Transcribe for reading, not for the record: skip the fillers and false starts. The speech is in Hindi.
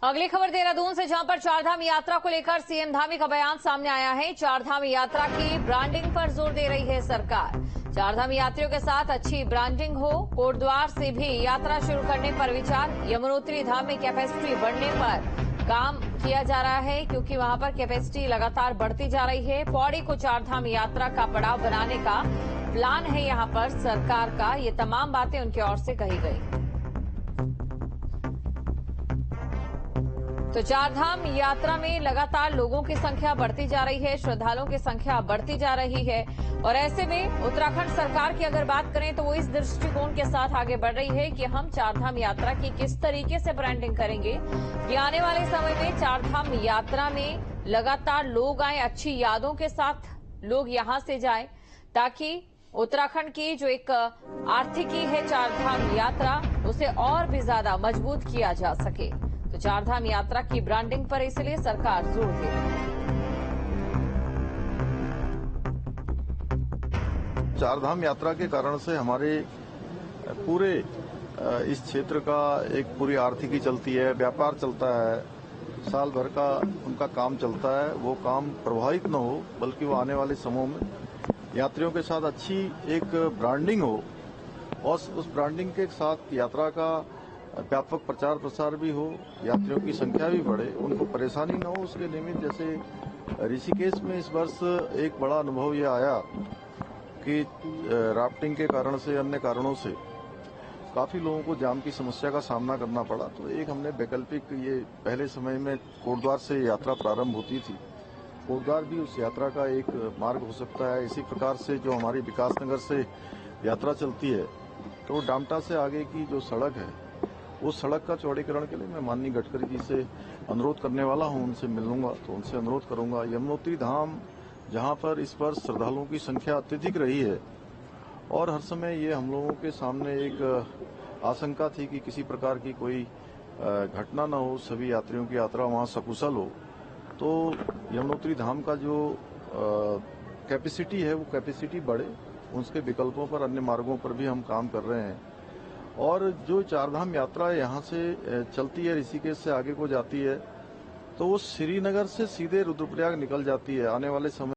अगली खबर देहरादून से, जहां पर चारधाम यात्रा को लेकर सीएम धामी का बयान सामने आया है। चारधाम यात्रा की ब्रांडिंग पर जोर दे रही है सरकार। चारधाम यात्रियों के साथ अच्छी ब्रांडिंग हो, कोटद्वार से भी यात्रा शुरू करने पर विचार। यमुनोत्री धाम में कैपेसिटी बढ़ने पर काम किया जा रहा है, क्योंकि वहां पर कैपेसिटी लगातार बढ़ती जा रही है। पौड़ी को चारधाम यात्रा का पड़ाव बनाने का प्लान है यहां पर सरकार का। ये तमाम बातें उनकी ओर से कही गई। तो चारधाम यात्रा में लगातार लोगों की संख्या बढ़ती जा रही है, श्रद्धालुओं की संख्या बढ़ती जा रही है। और ऐसे में उत्तराखंड सरकार की अगर बात करें तो वो इस दृष्टिकोण के साथ आगे बढ़ रही है कि हम चारधाम यात्रा की किस तरीके से ब्रांडिंग करेंगे कि आने वाले समय में चारधाम यात्रा में लगातार लोग आए, अच्छी यादों के साथ लोग यहां से जाए, ताकि उत्तराखंड की जो एक आर्थिकी है चारधाम यात्रा, उसे और भी ज्यादा मजबूत किया जा सके। तो चारधाम यात्रा की ब्रांडिंग पर इसलिए सरकार जोर दे रही है। चारधाम यात्रा के कारण से हमारे पूरे इस क्षेत्र का एक पूरी आर्थिकी चलती है, व्यापार चलता है, साल भर का उनका काम चलता है। वो काम प्रभावित न हो, बल्कि वो आने वाले समयों में यात्रियों के साथ अच्छी एक ब्रांडिंग हो और उस ब्रांडिंग के साथ यात्रा का व्यापक प्रचार प्रसार भी हो, यात्रियों की संख्या भी बढ़े, उनको परेशानी न हो। उसके निमित्त जैसे ऋषिकेश में इस वर्ष एक बड़ा अनुभव यह आया कि राफ्टिंग के कारण से, अन्य कारणों से काफी लोगों को जाम की समस्या का सामना करना पड़ा। तो एक हमने वैकल्पिक, ये पहले समय में कोटद्वार से यात्रा प्रारंभ होती थी, कोटद्वार भी उस यात्रा का एक मार्ग हो सकता है। इसी प्रकार से जो हमारी विकासनगर से यात्रा चलती है, तो डामटा से आगे की जो सड़क है, उस सड़क का चौड़ीकरण के लिए मैं माननीय गडकरी जी से अनुरोध करने वाला हूं। उनसे मिलूंगा तो उनसे अनुरोध करूंगा। यमुनोत्री धाम, जहां पर इस पर श्रद्धालुओं की संख्या अत्यधिक रही है और हर समय ये हम लोगों के सामने एक आशंका थी कि किसी प्रकार की कोई घटना न हो, सभी यात्रियों की यात्रा वहां सकुशल हो। तो यमुनोत्री धाम का जो कैपेसिटी है, वो कैपेसिटी बढ़े, उसके विकल्पों पर, अन्य मार्गों पर भी हम काम कर रहे हैं। और जो चारधाम यात्रा यहाँ से चलती है, ऋषिकेश से आगे को जाती है, तो वो श्रीनगर से सीधे रुद्रप्रयाग निकल जाती है। आने वाले समय